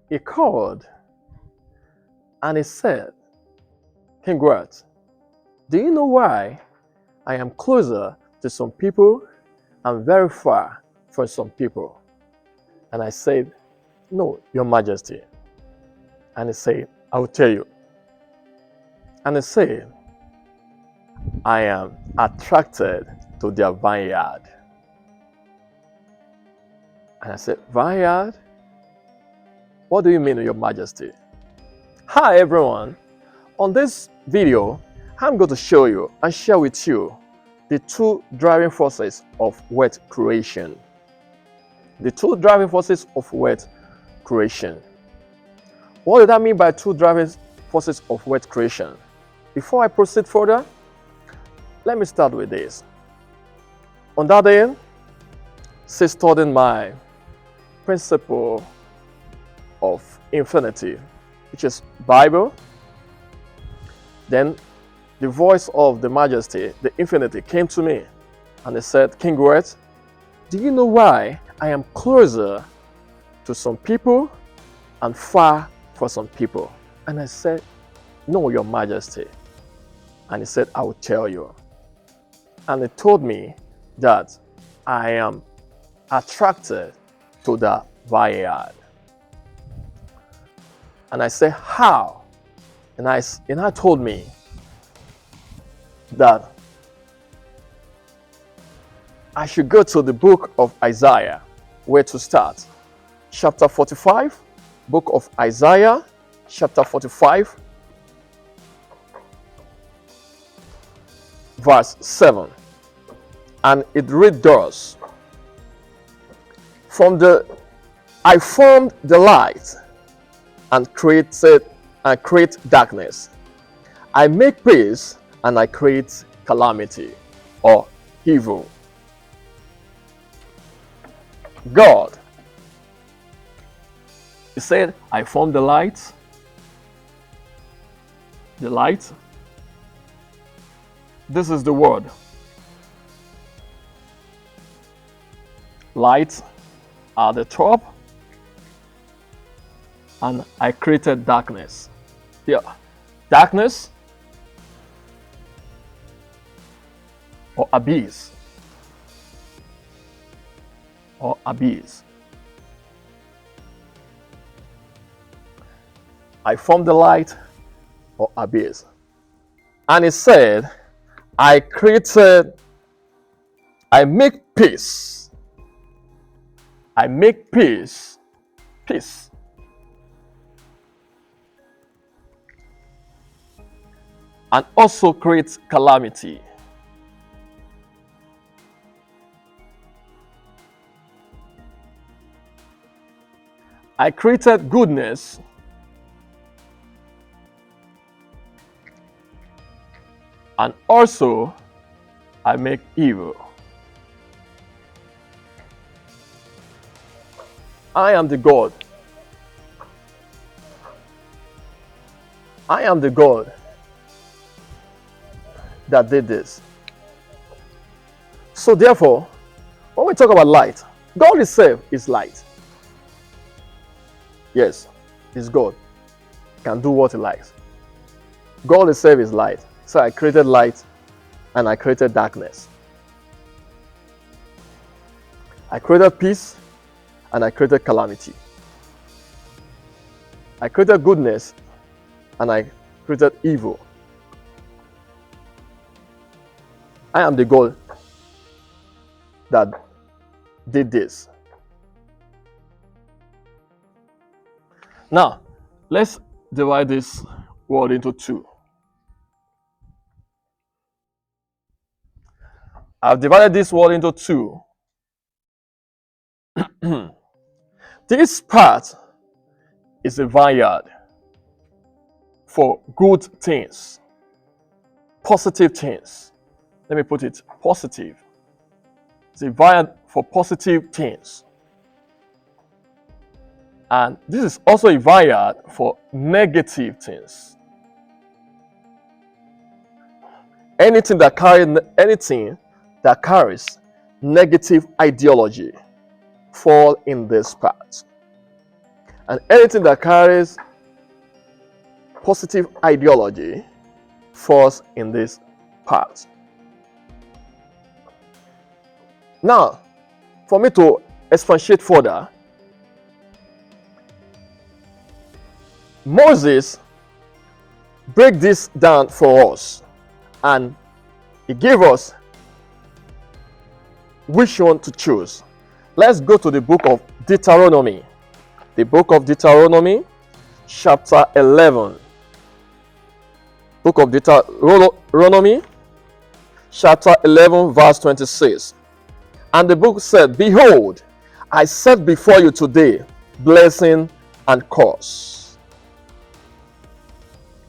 He called and he said, Congrats. Do you know why I am closer to some people and very far from some people? And I said, No, Your Majesty. And he said, I will tell you. And he said, I am attracted to their vineyard. And I said, Vineyard? What do you mean, Your Majesty? Hi, everyone. On this video, I'm going to show you and share with you the two driving forces of wealth creation. The two driving forces of wealth creation. What does that mean by two driving forces of wealth creation? Before I proceed further, let me start with this. On that day, since studying my principle of infinity, which is Bible, then the voice of the Majesty, the Infinity, came to me and they said, King Worth, do you know why I am closer to some people and far from some people? And I said, No, Your Majesty. And he said, I will tell you. And he told me that I am attracted to the vineyard. And I said, how? And I told me that I should go to the book of Isaiah. Where to start? Chapter 45, book of Isaiah, chapter 45, verse 7. And it reads thus, I formed the light and create darkness. I make peace and I create calamity or evil. God, he said, I formed the light. The light. This is the word. Light at the top. And I created darkness. Here, darkness or abyss. Or abyss. I formed the light or abyss. And it said, I make peace. I make peace. Peace. And also create calamity. I created goodness and also I make evil. I am the God. I am the God that did this. So therefore, when we talk about light, God itself is light. Yes, it's God. Can do what he likes. God itself is light. So I created light and I created darkness. I created peace and I created calamity. I created goodness and I created evil. I am the God that did this. Now, let's divide this word into two. I've divided this word into two. This part is a vineyard for good things, positive things. Let me put it positive. It's a vineyard for positive things. And this is also a vineyard for negative things. Anything that carries negative ideology fall in this part. And anything that carries positive ideology falls in this part. Now, for me to expatiate further, Moses break this down for us, and he gave us which one to choose. Let's go to the book of Deuteronomy. The book of Deuteronomy, chapter 11. Book of Deuteronomy, chapter 11, verse 26. And the book said, "Behold, I set before you today blessing and curse."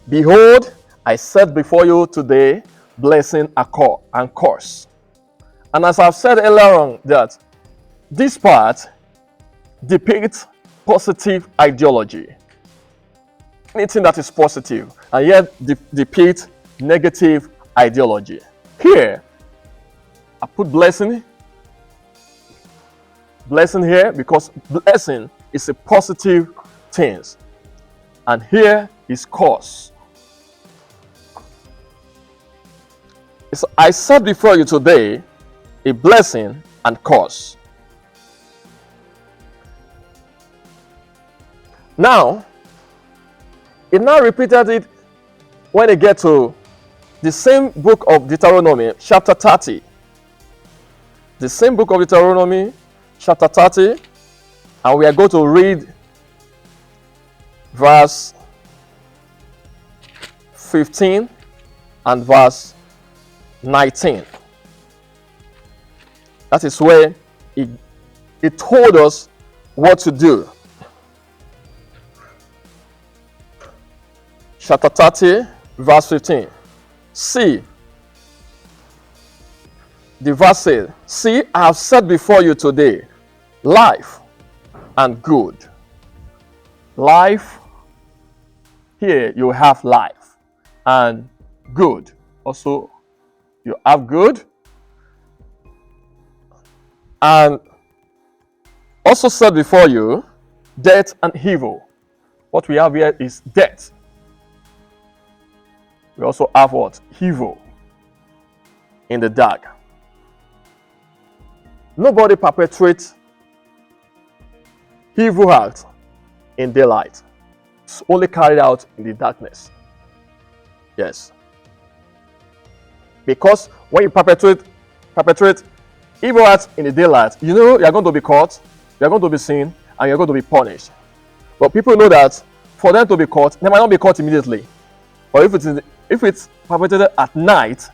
Behold, I set before you today blessing and curse. And as I've said earlier on, that this part depicts positive ideology. Anything that is positive, and yet depicts negative ideology. Here, I put blessing here because blessing is a positive thing. And here is curse. So I set before you today a blessing and curse. Now, it now repeated it when it get to the same book of Deuteronomy, chapter 30. The same book of Deuteronomy, chapter 30, and we are going to read verse 15 and verse 19. That is where it told us what to do. Chapter 30, verse 15. See, the verse says, "See, I have set before you today life and good." Life, here you have life, and good. Also, you have good. And also set before you death and evil. What we have here is death. We also have what? Evil in the dark. Nobody perpetrates evil acts in daylight. It's only carried out in the darkness. Yes. Because when you perpetrate evil acts in the daylight, you know you're going to be caught, you're going to be seen, and you're going to be punished. But people know that for them to be caught, they might not be caught immediately. Or if it's perpetrated at night,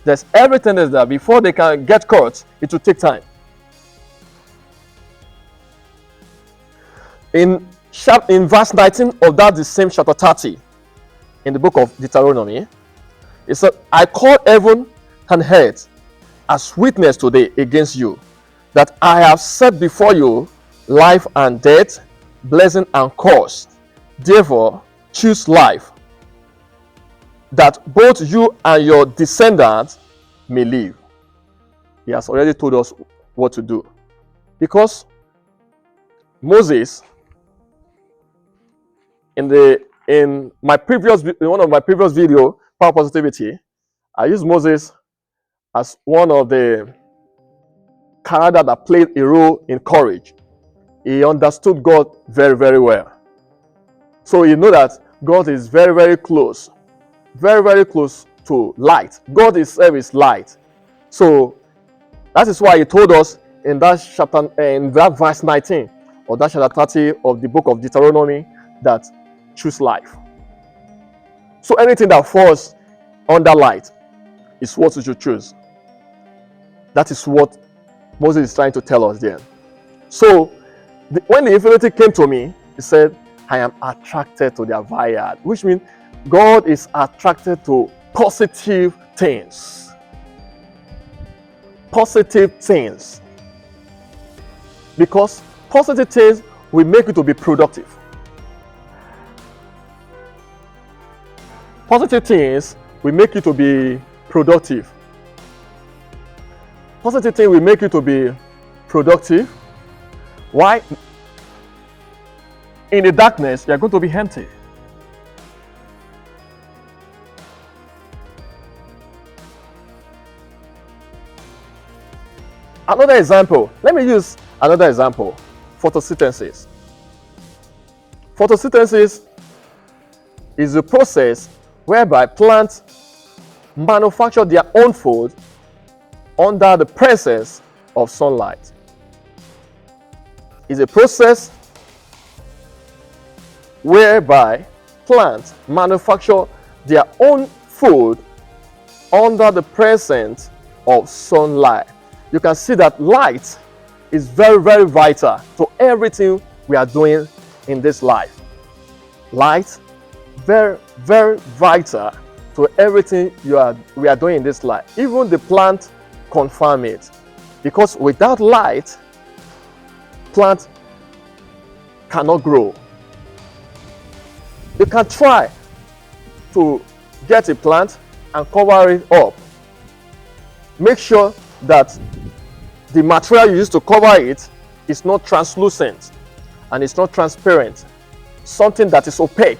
there's everything that's there. Before they can get caught, it will take time. In verse 19 of the same chapter 30, in the book of Deuteronomy, it said, "I call heaven and earth as witness today against you, that I have set before you life and death, blessing and curse. Therefore, choose life, that both you and your descendants may live." He has already told us what to do. Because Moses, in one of my previous video, Power Positivity, I used Moses as one of the characters that played a role in courage. He understood God very, very well. So you know that God is very, very close to light. God Himself is light. So that is why He told us in that chapter, in that verse 19 or that chapter 30 of the book of Deuteronomy, that choose life. So anything that falls under light is what you should choose. That is what Moses is trying to tell us there. So when the infinity came to me, he said, "I am attracted to their vineyard," which means God is attracted to positive things. Positive things. Because positive things will make you to be productive. Positive things will make you to be productive. Positive things will make you to be productive. Why? in the darkness, you are going to be empty. Another example. Let me use another example. Photosynthesis. Photosynthesis is a process whereby plants manufacture their own food under the presence of sunlight. It's a process whereby plants manufacture their own food under the presence of sunlight. You can see that light is very, very vital to everything we are doing in this life. Light, very, very vital to everything we are doing in this life. Even the plant confirm it, because without light, plant cannot grow. You can try to get a plant and cover it up. Make sure that the material you use to cover it is not translucent and it's not transparent, something that is opaque,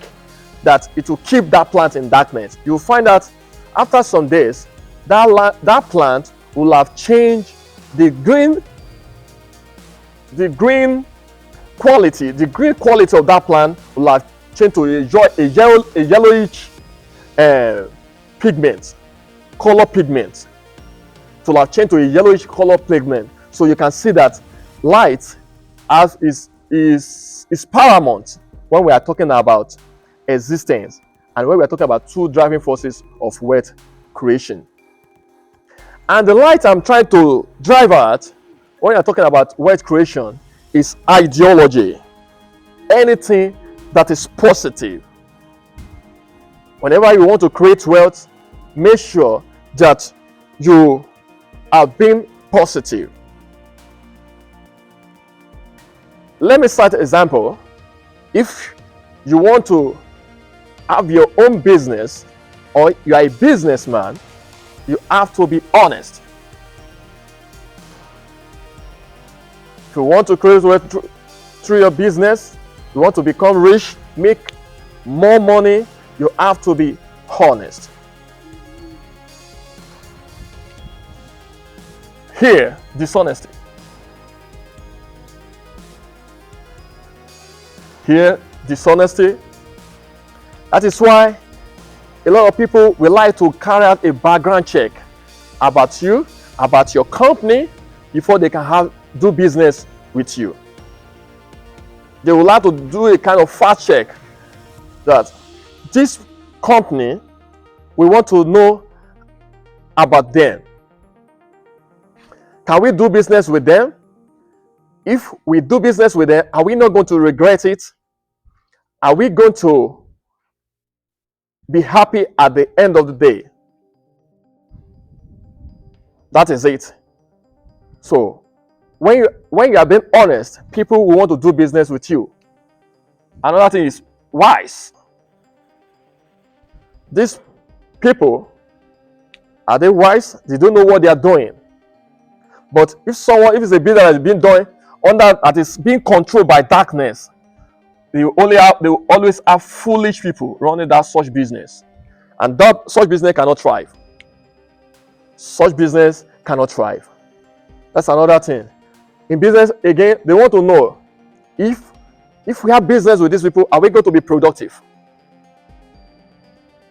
that it will keep that plant in darkness. You'll find that after some days, that plant will have changed the green quality of that plant will have changed to a yellowish pigment, color pigment. To have changed to a yellowish color pigment. So you can see that light is paramount when we are talking about existence and when we are talking about two driving forces of wealth creation. And the light I'm trying to drive at when you're talking about wealth creation is ideology. Anything that is positive. Whenever you want to create wealth, make sure that you are being positive. Let me start an example. If you want to have your own business or you are a businessman, you have to be honest. If you want to create wealth through your business, you want to become rich, make more money, you have to be honest. Here, dishonesty. Here, dishonesty. That is why a lot of people will like to carry out a background check about you, about your company, before they can do business with you. They will have to do a kind of fact check that this company, we want to know about them. Can we do business with them? If we do business with them, are we not going to regret it? Are we going to be happy at the end of the day? That is it. So, when you are being honest, people will want to do business with you. Another thing is wise. These people, are they wise? They don't know what they are doing. But if it's a business that is being done that is being controlled by darkness, they will always have foolish people running that such business, and such business cannot thrive. Such business cannot thrive. That's another thing. In business, again, they want to know if we have business with these people, are we going to be productive?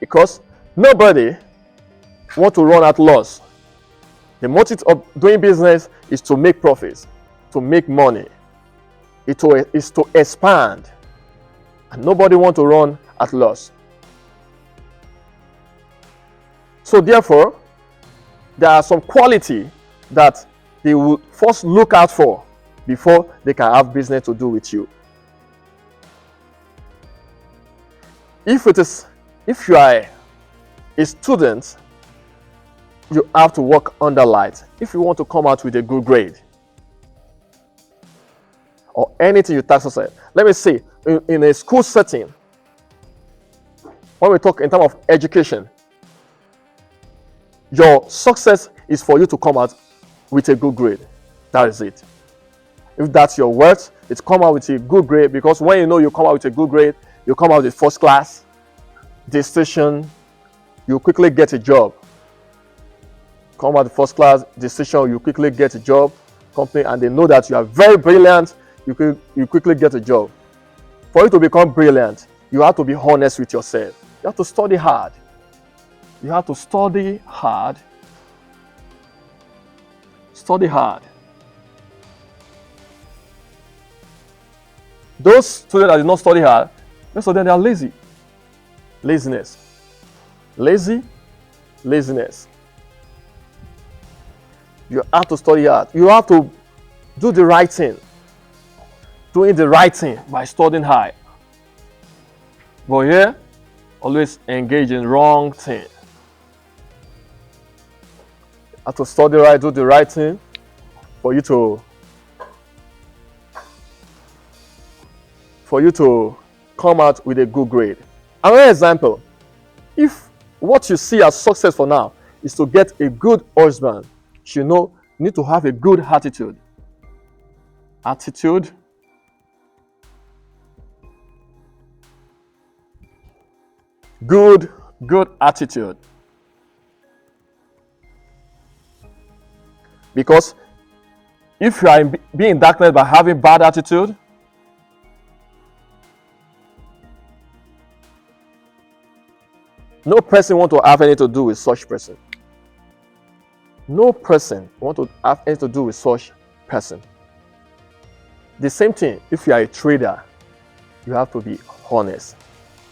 Because nobody wants to run at loss. The motive of doing business is to make profits, to make money. It is to expand. And nobody wants to run at loss. So therefore, there are some quality that they will first look out for before they can have business to do with you. If you are a student, you have to work under light if you want to come out with a good grade or anything you task yourself. Let me say, in a school setting, when we talk in terms of education, your success is for you to come out with a good grade. That is it. If that's your worth, It's come out with a good grade, because when you know you come out with a good grade, you come out with first class distinction, you quickly get a job. Come out with first class distinction, you quickly get a job company, and they know that you are very brilliant. You quickly get a job. For you to become brilliant, you have to be honest with yourself. You have to study hard. You have to study hard. Study hard. Those students that did not study hard, most of them, they are lazy. Laziness. Laziness. You have to study hard. You have to do the right thing. Doing the right thing by studying hard. But here, always engage in wrong thing. You have to study right, do the right thing for you to come out with a good grade. Another example, if what you see as success for now is to get a good husband, you need to have a good attitude. Good attitude. Because if you are being in darkness by having bad attitude, no person want to have anything to do with such person. No person want to have anything to do with such person. The same thing, if you are a trader, you have to be honest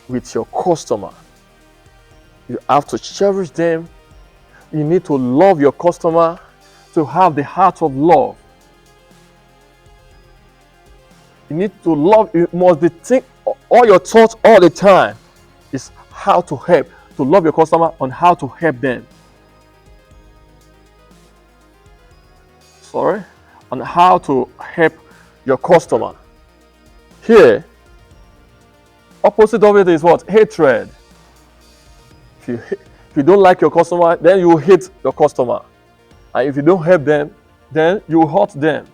with your customer. You have to cherish them. You need to love your customer, to have the heart of love. You need to love. You must be think all your thoughts all the time is how to help, to love your customer, on how to help them. On how to help your customer. Here, opposite of it is what? Hatred. If you don't like your customer, then you hate your customer. And if you don't help them, then you hurt them.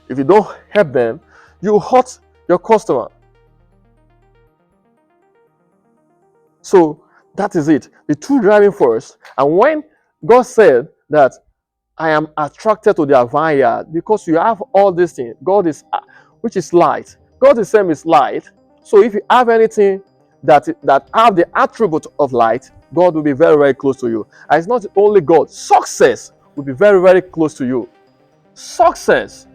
If you don't help them, you hurt your customer. So that is it. The two driving force. And when God said that I am attracted to their vineyard, because you have all these things, God is, which is light. God the same is light. So if you have anything that have the attribute of light, God will be very, very close to you. And it's not only God. Success will be very, very close to you. Success.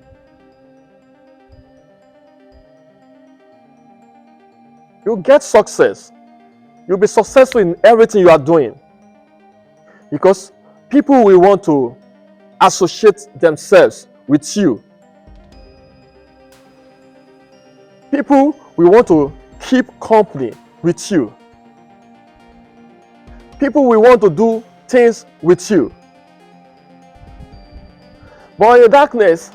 You'll get success. You'll be successful in everything you are doing. Because people will want to associate themselves with you. People will want to keep company with you. People will want to do things with you. But in the darkness,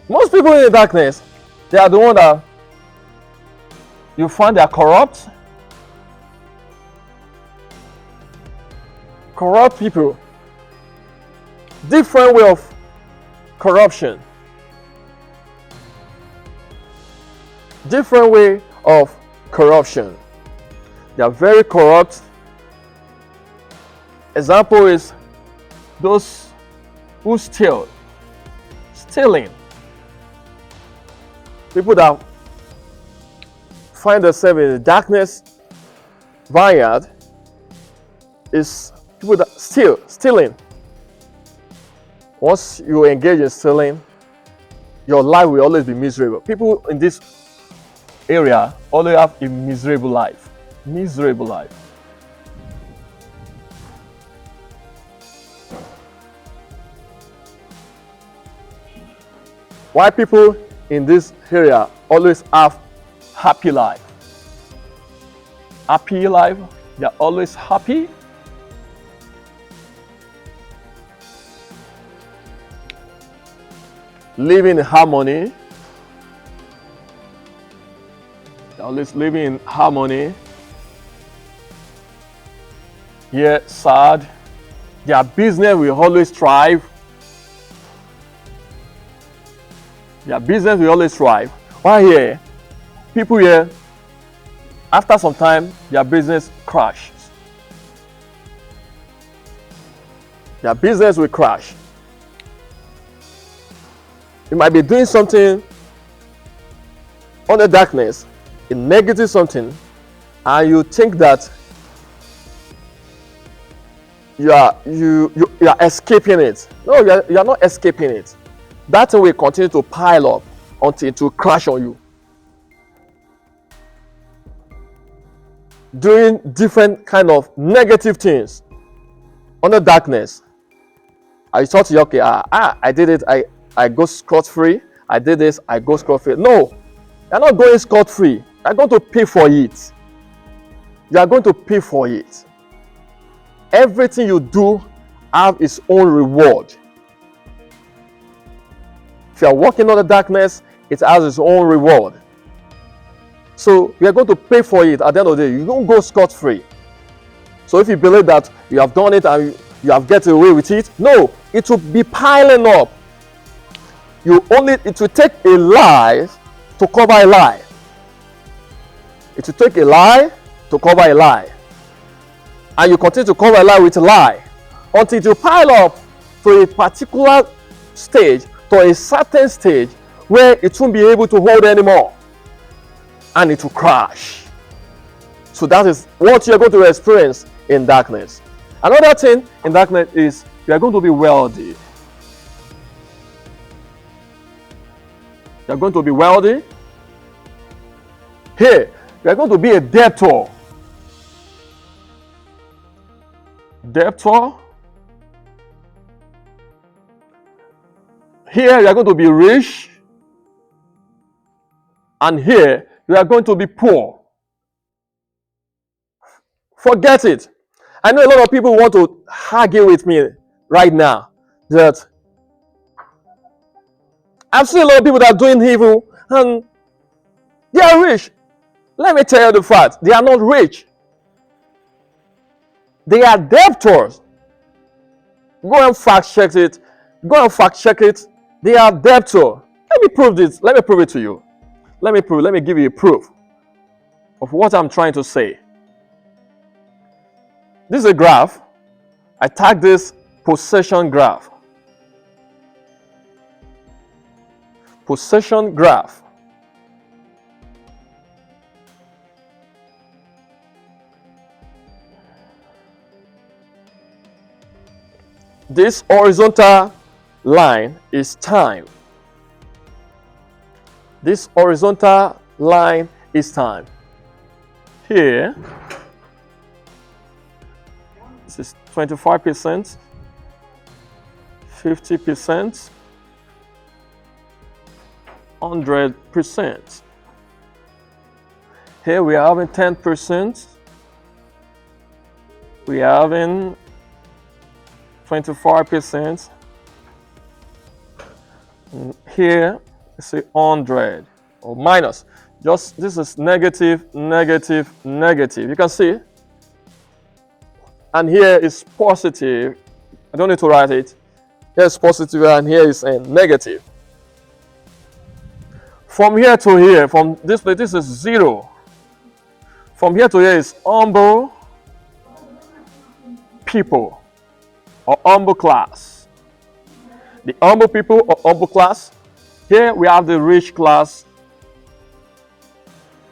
most people in the darkness, they are the ones that you find they are corrupt. Corrupt people. Different way of corruption. Different way of corruption. They are very corrupt. Example is those who steal. Stealing. People that find themselves in the darkness vineyard is people that stealing. Once you engage in stealing, your life will always be miserable. People in this area always have a miserable life. Miserable life. Why people in this area always have happy life? Happy life, they are always happy. Living in harmony. They're always living in harmony. Yet sad. Their business will always thrive. Their business will always thrive. While here, people here, after some time, their business crashes. Their business will crash. You might be doing something on the darkness, a negative something, and you think that you are escaping it. No, you are not escaping it. That thing will continue to pile up until it will crash on you. Doing different kind of negative things on the darkness. I thought, okay, I did it, I go scot-free. I did this, I go scot-free. No, you're not going scot-free. You're going to pay for it. You are going to pay for it. Everything you do have its own reward. If you are walking on the darkness, it has its own reward. So you are going to pay for it at the end of the day. You don't go scot-free. So if you believe that you have done it and you have get away with it, no, it will be piling up. It will take a lie to cover a lie. It will take a lie to cover a lie. And you continue to cover a lie with a lie until it will pile up to a particular stage, to a certain stage where it won't be able to hold anymore. And it will crash. So that is what you're going to experience in darkness. Another thing in darkness is you are going to be wealthy. You are going to be wealthy. Here, you are going to be a debtor. Debtor. Here, you are going to be rich. And here, you are going to be poor. Forget it. I know a lot of people want to argue with me right now that I've seen a lot of people that are doing evil and they are rich. Let me tell you the fact. They are not rich. They are debtors. Go and fact check it. Go and fact check it. They are debtors. Let me prove this. Let me prove it to you. Let me give you a proof of what I'm trying to say. This is a graph. I tag this possession graph. Possession graph. This horizontal line is time. This horizontal line is time. Here, this is 25%, 50%, 100%. Here we are having 10%. We are having 25%. Here, it's a 100 or minus. Just this is negative, negative, negative. You can see. And here is positive. I don't need to write it. Here is positive and here is negative. From here to here, from this place, this is 0. From here to here is humble people or humble class. The humble people or humble class. Here we have the rich class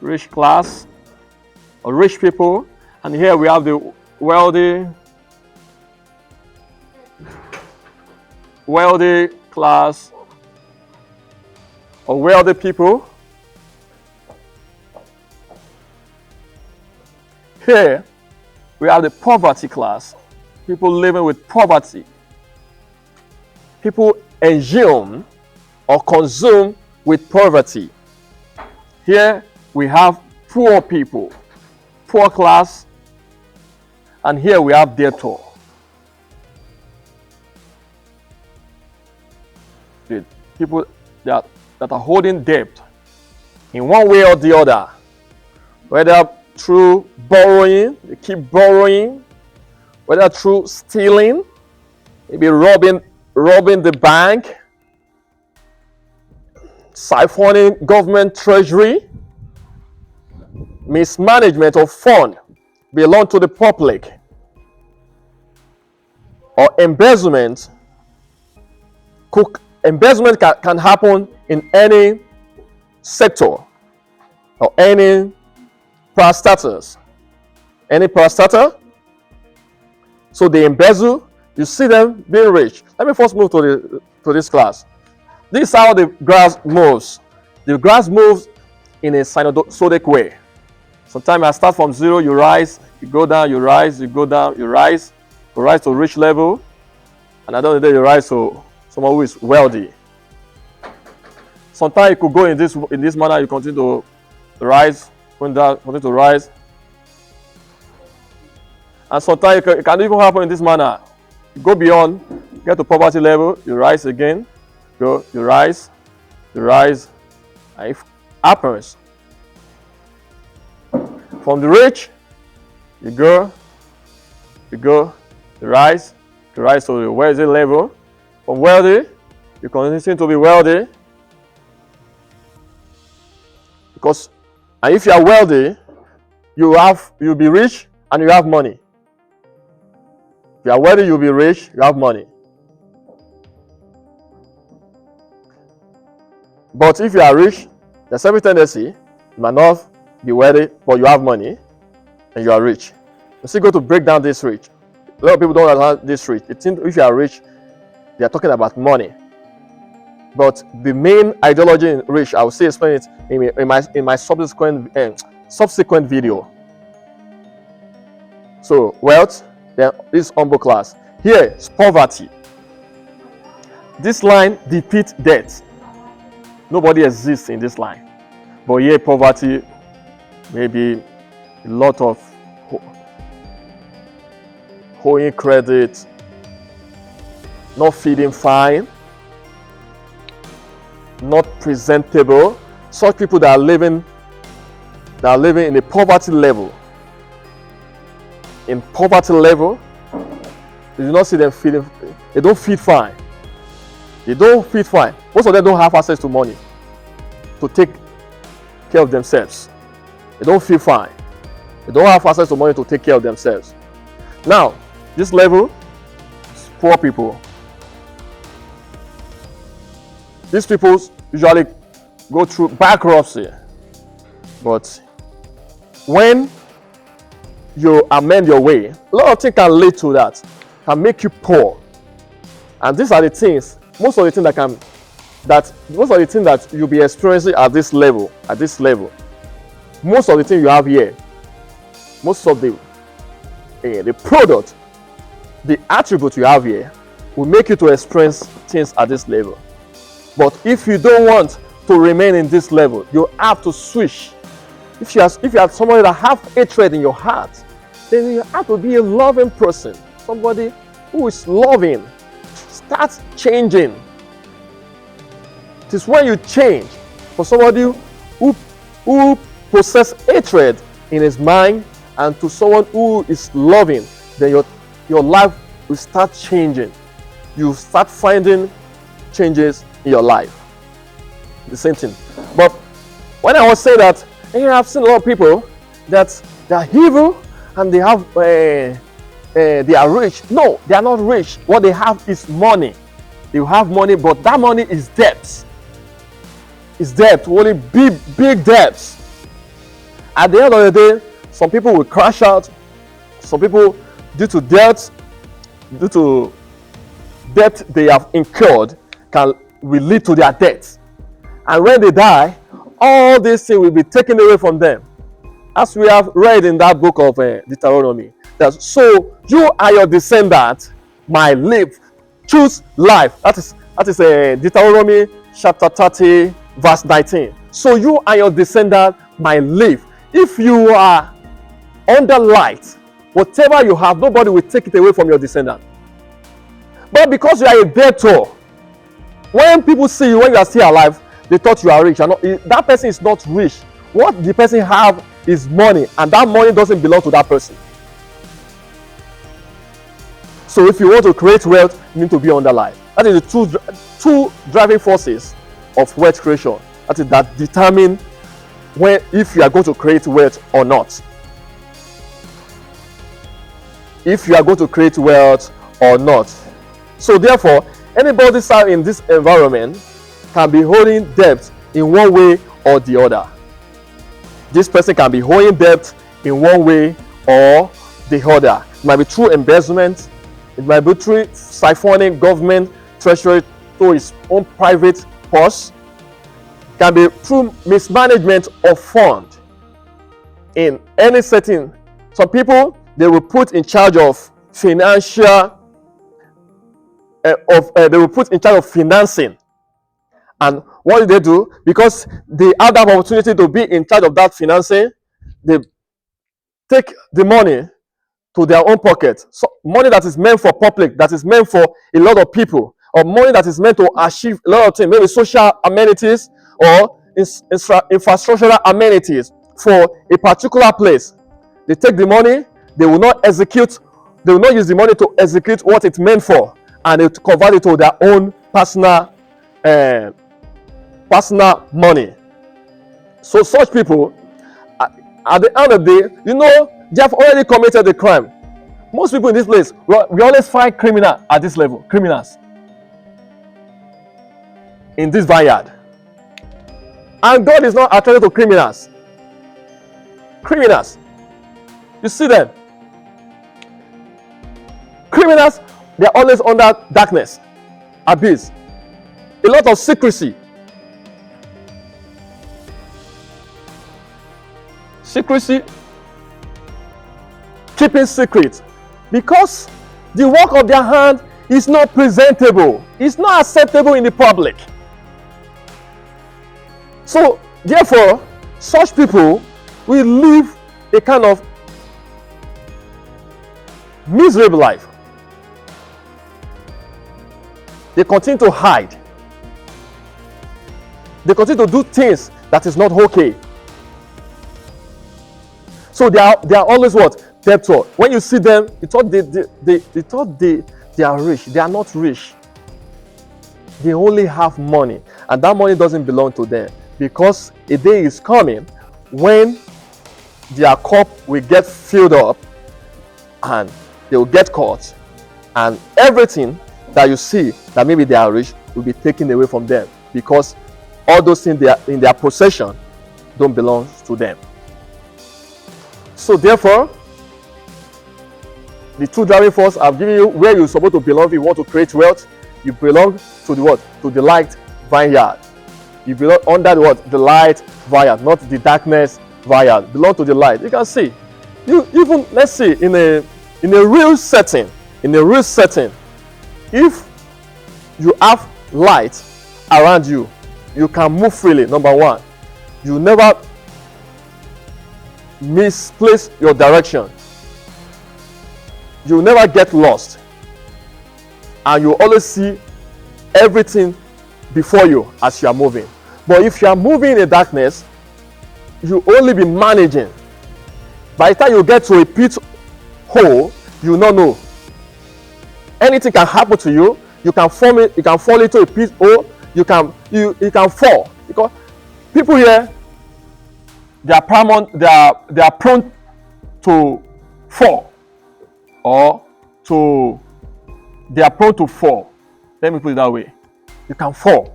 or rich people, and here we have the wealthy class or wealthy people. Here we have the poverty class, people living with poverty. People assume or consume with poverty. Here we have poor people, poor class, and here we have debtor. The people that are holding debt in one way or the other, whether through borrowing, they keep borrowing, whether through stealing, maybe robbing the bank. siphoning government treasury, mismanagement of fund belong to the public, or embezzlement. Embezzlement can happen in any sector or any parastatals. Any parastatal. So they embezzle, you see them being rich. Let me first move to this class. This is how the graph moves. The graph moves in a sinusoidal way. Sometimes I start from zero, you rise, you go down, you rise, you go down, you rise to reach level, and at the end of the day you rise to someone who is wealthy. Sometimes you could go in this manner, you continue to rise, going down, continue to rise. And sometimes it can even happen in this manner. You go beyond, get to poverty level, you rise again, you rise, and it happens. From the rich, you rise to the wealthy level. From wealthy, you continue to be wealthy. Because, and if you are wealthy, you'll be rich and you have money. If you are wealthy, you'll be rich, you have money. But if you are rich, there's every tendency, you might not be wealthy, but you have money and you are rich. You still go to break down this rich. A lot of people don't understand this rich. They think if you are rich, they are talking about money. But the main ideology in rich, I will say explain it in my subsequent video. So wealth, then this humble class. Here is poverty. This line depicts death. Nobody exists in this line. But here poverty, maybe a lot of owing credit, not feeding fine, not presentable. Such people that are living in a poverty level. In poverty level, you do not see them feeding. They don't feed fine. They don't feed fine. Most of them don't have access to money to take care of themselves. They don't feel fine. They don't have access to money to take care of themselves. Now, this level is poor people. These people usually go through bankruptcy. But when you amend your way, a lot of things can lead to that, can make you poor. And these are the things, most of the things that you'll be experiencing at this level. Most of the things you have here, most of the product, the attribute you have here will make you to experience things at this level. But if you don't want to remain in this level, you have to switch. If you are somebody that have hatred in your heart, then you have to be a loving person. Somebody who is loving. Start changing. It is when you change for somebody who possesses hatred in his mind and to someone who is loving, then your life will start changing. You start finding changes in your life. The same thing. But when I was saying that, I've seen a lot of people that they are evil and they are rich. No, they are not rich. What they have is money. They have money, but that money is debt. It's debt, only big debts. At the end of the day, some people will crash out. Some people, due to debt they have incurred, will lead to their death. And when they die, all these things will be taken away from them. As we have read in that book of Deuteronomy, that so you are your descendants might live, choose life. That is Deuteronomy chapter 30, verse 19. So you and your descendants might live. If you are under light, whatever you have, nobody will take it away from your descendant. But because you are a debtor, when people see you when you are still alive, they thought you are rich. That person is not rich. What the person have is money, and that money doesn't belong to that person. So if you want to create wealth, you need to be under light. That is the two driving forces of wealth creation. That is that determine when if you are going to create wealth or not. If you are going to create wealth or not. So therefore, anybody served in this environment can be holding debt in one way or the other. This person can be holding debt in one way or the other. It might be through embezzlement, it might be through siphoning government treasury to his own private purse, it can be through mismanagement of fund in any setting. Some people, they will put in charge of financial they will put in charge of financing. And what do they do? Because they have that opportunity to be in charge of that financing, they take the money to their own pocket. So money that is meant for public, that is meant for a lot of people, or money that is meant to achieve a lot of things, maybe social amenities or infrastructural amenities for a particular place. They take the money, they will not use the money to execute what it's meant for, and they convert it to their own personal money. So such people, at the end of the day, they have already committed the crime. Most people in this place, we always find criminals at this level, criminals in this vineyard. And God is not attracted to criminals. Criminals, you see them. Criminals, they are always under darkness, abyss, a lot of secrecy. Keeping secret, because the work of their hand is not presentable, it's not acceptable in the public. So therefore, such people will live a kind of miserable life. They continue to hide. They continue to do things that is not okay. So they are always what? Debtor. When you see them, you thought they are rich. They are not rich. They only have money, and that money doesn't belong to them, because a day is coming when their cup will get filled up and they will get caught, and everything that you see that maybe they are rich will be taken away from them, because all those things they are in their possession don't belong to them. So therefore, the two driving forces I've given you where you're supposed to belong if you want to create wealth. You belong to the what? To the light vineyard. You belong under the what? The light vineyard, not the darkness vineyard. Belong to the light. You can see. You even, let's say, in a real setting, if you have light around you, you can move freely. Number one, you never misplace your direction. You never get lost, and you always see everything before you as you are moving. But if you are moving in the darkness, you only be managing. By the time you get to a pit hole, you will not know. Anything can happen to you. You can fall into a pit hole. You can fall, because people here, they are prone to fall, they are prone to fall. Let me put it that way. You can fall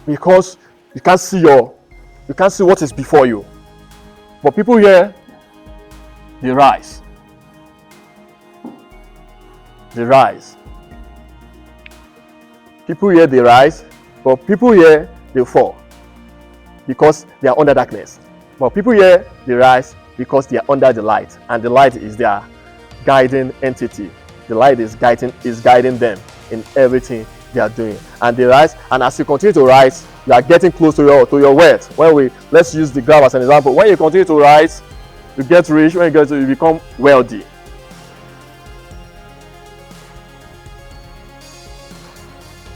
because you can't see what is before you. But people here, they rise. People here, they rise, but people here, they fall because they are under darkness. But people here, they rise because they are under the light, and the light is their guiding entity. The light is guiding them in everything they are doing, and they rise. And as you continue to rise, you are getting close to your wealth. Let's use the graph as an example. When you continue to rise, you get rich. When you become wealthy.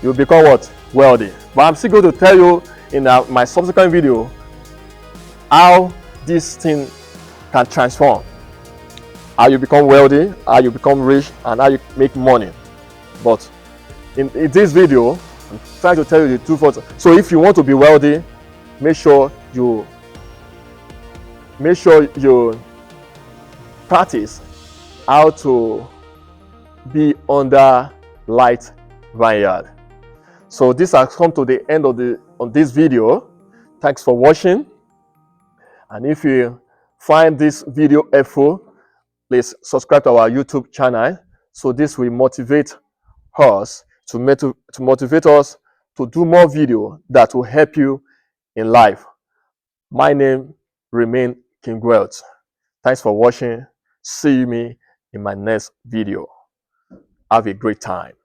You become what? Wealthy. But I'm still going to tell you in my subsequent video how this thing can transform. How you become wealthy, how you become rich, and how you make money. But in this video, I'm trying to tell you the truth also. So if you want to be wealthy, make sure you practice how to be under light vineyard. So this has come to the end of this video. Thanks for watching. And if you find this video helpful, please subscribe to our YouTube channel. So this will motivate us to motivate us to do more video that will help you in life. My name remain King Wealth. Thanks for watching. See me in my next video. Have a great time.